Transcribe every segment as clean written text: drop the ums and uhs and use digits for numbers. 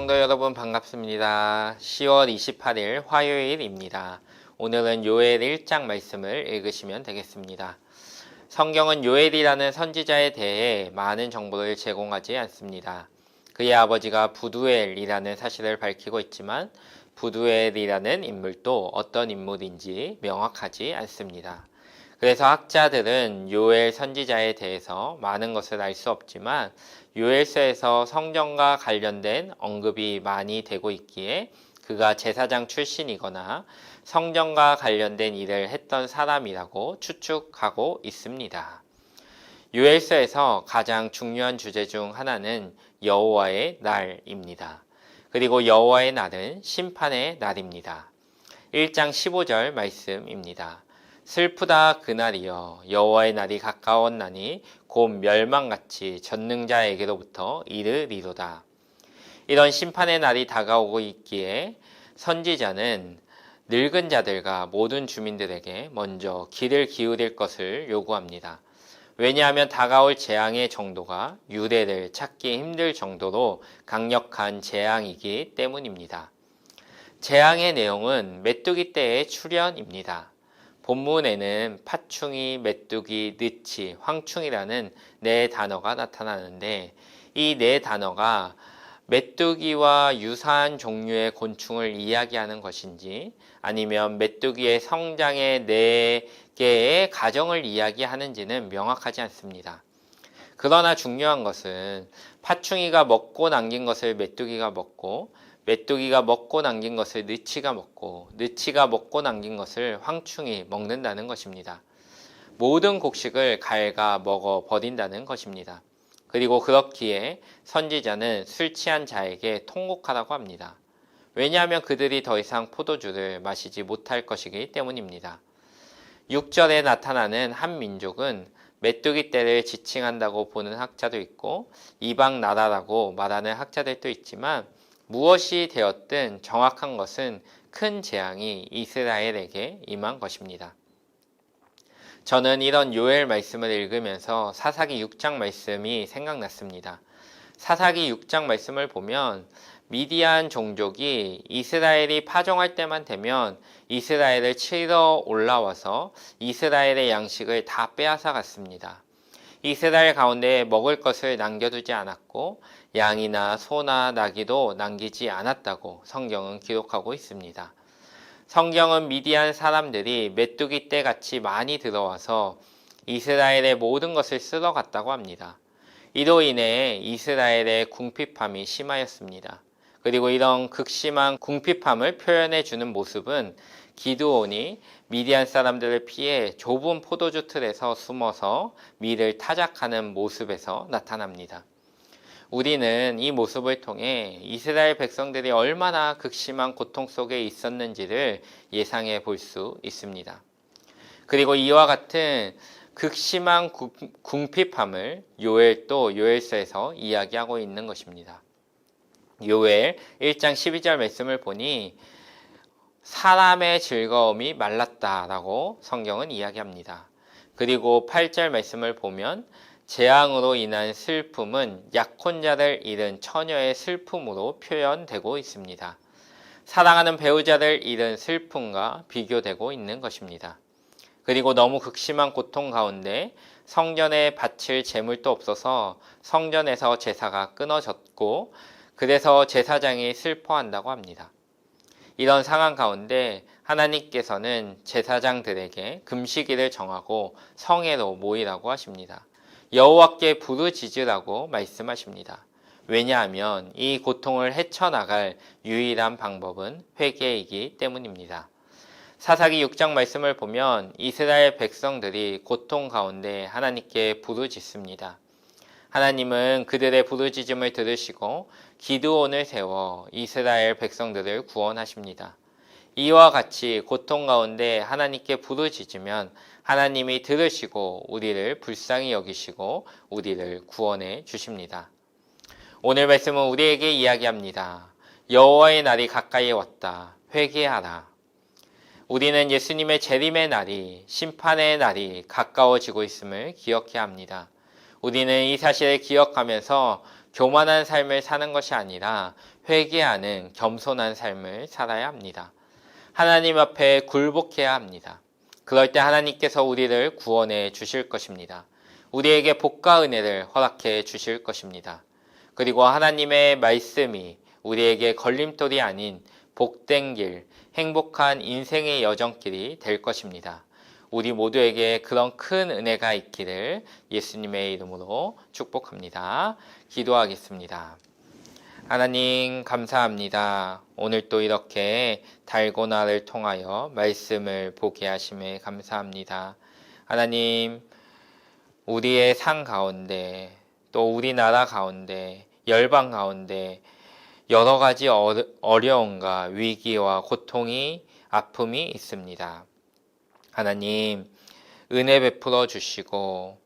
성도 여러분 반갑습니다. 10월 28일 화요일입니다. 오늘은 요엘 1장 말씀을 읽으시면 되겠습니다. 성경은 요엘이라는 선지자에 대해 많은 정보를 제공하지 않습니다. 그의 아버지가 부두엘이라는 사실을 밝히고 있지만 부두엘이라는 인물도 어떤 인물인지 명확하지 않습니다. 그래서 학자들은 요엘 선지자에 대해서 많은 것을 알 수 없지만 요엘서에서 성전과 관련된 언급이 많이 되고 있기에 그가 제사장 출신이거나 성전과 관련된 일을 했던 사람이라고 추측하고 있습니다. 요엘서에서 가장 중요한 주제 중 하나는 여호와의 날입니다. 그리고 여호와의 날은 심판의 날입니다. 1장 15절 말씀입니다. 슬프다 그날이여 여호와의 날이 가까웠나니 곧 멸망같이 전능자에게로부터 이르리로다. 이런 심판의 날이 다가오고 있기에 선지자는 늙은 자들과 모든 주민들에게 먼저 귀를 기울일 것을 요구합니다. 왜냐하면 다가올 재앙의 정도가 유대를 찾기 힘들 정도로 강력한 재앙이기 때문입니다. 재앙의 내용은 메뚜기 떼의 출현입니다. 본문에는 파충이, 메뚜기, 느치, 황충이라는 네 단어가 나타나는데 이 네 단어가 메뚜기와 유사한 종류의 곤충을 이야기하는 것인지 아니면 메뚜기의 성장의 네 개의 가정을 이야기하는지는 명확하지 않습니다. 그러나 중요한 것은 파충이가 먹고 남긴 것을 메뚜기가 먹고 메뚜기가 먹고 남긴 것을 느치가 먹고 느치가 먹고 남긴 것을 황충이 먹는다는 것입니다. 모든 곡식을 갉아 먹어 버린다는 것입니다. 그리고 그렇기에 선지자는 술 취한 자에게 통곡하라고 합니다. 왜냐하면 그들이 더 이상 포도주를 마시지 못할 것이기 때문입니다. 6절에 나타나는 한 민족은 메뚜기 떼를 지칭한다고 보는 학자도 있고 이방 나라라고 말하는 학자들도 있지만 무엇이 되었든 정확한 것은 큰 재앙이 이스라엘에게 임한 것입니다. 저는 이런 요엘 말씀을 읽으면서 사사기 6장 말씀이 생각났습니다. 사사기 6장 말씀을 보면 미디안 종족이 이스라엘이 파종할 때만 되면 이스라엘을 치러 올라와서 이스라엘의 양식을 다 빼앗아 갔습니다. 이스라엘 가운데 먹을 것을 남겨두지 않았고 양이나 소나 나귀도 남기지 않았다고 성경은 기록하고 있습니다. 성경은 미디안 사람들이 메뚜기 떼같이 많이 들어와서 이스라엘의 모든 것을 쓸어갔다고 합니다. 이로 인해 이스라엘의 궁핍함이 심하였습니다. 그리고 이런 극심한 궁핍함을 표현해 주는 모습은 기드온이 미디안 사람들을 피해 좁은 포도주 틀에서 숨어서 밀을 타작하는 모습에서 나타납니다. 우리는 이 모습을 통해 이스라엘 백성들이 얼마나 극심한 고통 속에 있었는지를 예상해 볼 수 있습니다. 그리고 이와 같은 극심한 궁핍함을 요엘도 요엘서에서 이야기하고 있는 것입니다. 요엘 1장 12절 말씀을 보니 사람의 즐거움이 말랐다라고 성경은 이야기합니다. 그리고 8절 말씀을 보면 재앙으로 인한 슬픔은 약혼자를 잃은 처녀의 슬픔으로 표현되고 있습니다. 사랑하는 배우자를 잃은 슬픔과 비교되고 있는 것입니다. 그리고 너무 극심한 고통 가운데 성전에 바칠 제물도 없어서 성전에서 제사가 끊어졌고 그래서 제사장이 슬퍼한다고 합니다. 이런 상황 가운데 하나님께서는 제사장들에게 금식일을 정하고 성회로 모이라고 하십니다. 여호와께 부르짖으라고 말씀하십니다. 왜냐하면 이 고통을 헤쳐나갈 유일한 방법은 회개이기 때문입니다. 사사기 6장 말씀을 보면 이스라엘 백성들이 고통 가운데 하나님께 부르짖습니다. 하나님은 그들의 부르짖음을 들으시고 기드온을 세워 이스라엘 백성들을 구원하십니다. 이와 같이 고통 가운데 하나님께 부르짖으면 하나님이 들으시고 우리를 불쌍히 여기시고 우리를 구원해 주십니다. 오늘 말씀은 우리에게 이야기합니다. 여호와의 날이 가까이 왔다. 회개하라. 우리는 예수님의 재림의 날이 심판의 날이 가까워지고 있음을 기억해야 합니다. 우리는 이 사실을 기억하면서 교만한 삶을 사는 것이 아니라 회개하는 겸손한 삶을 살아야 합니다. 하나님 앞에 굴복해야 합니다. 그럴 때 하나님께서 우리를 구원해 주실 것입니다. 우리에게 복과 은혜를 허락해 주실 것입니다. 그리고 하나님의 말씀이 우리에게 걸림돌이 아닌 복된 길, 행복한 인생의 여정길이 될 것입니다. 우리 모두에게 그런 큰 은혜가 있기를 예수님의 이름으로 축복합니다. 기도하겠습니다. 하나님 감사합니다. 오늘 또 이렇게 달고나를 통하여 말씀을 보게 하심에 감사합니다. 하나님, 우리의 상 가운데 또 우리나라 가운데 열방 가운데 여러 가지 어려움과 위기와 고통이 아픔이 있습니다. 하나님 은혜 베풀어 주시고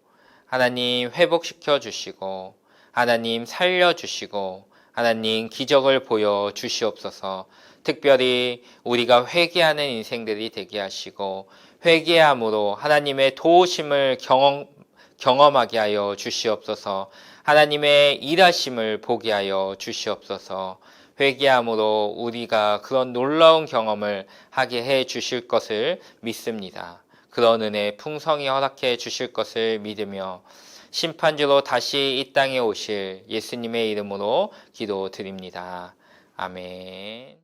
하나님 회복시켜 주시고 하나님 살려 주시고 하나님 기적을 보여 주시옵소서. 특별히 우리가 회개하는 인생들이 되게 하시고 회개함으로 하나님의 도우심을 경험하게 하여 주시옵소서. 하나님의 일하심을 보게 하여 주시옵소서. 회개함으로 우리가 그런 놀라운 경험을 하게 해 주실 것을 믿습니다. 그런 은혜 풍성히 허락해 주실 것을 믿으며 심판주로 다시 이 땅에 오실 예수님의 이름으로 기도드립니다. 아멘.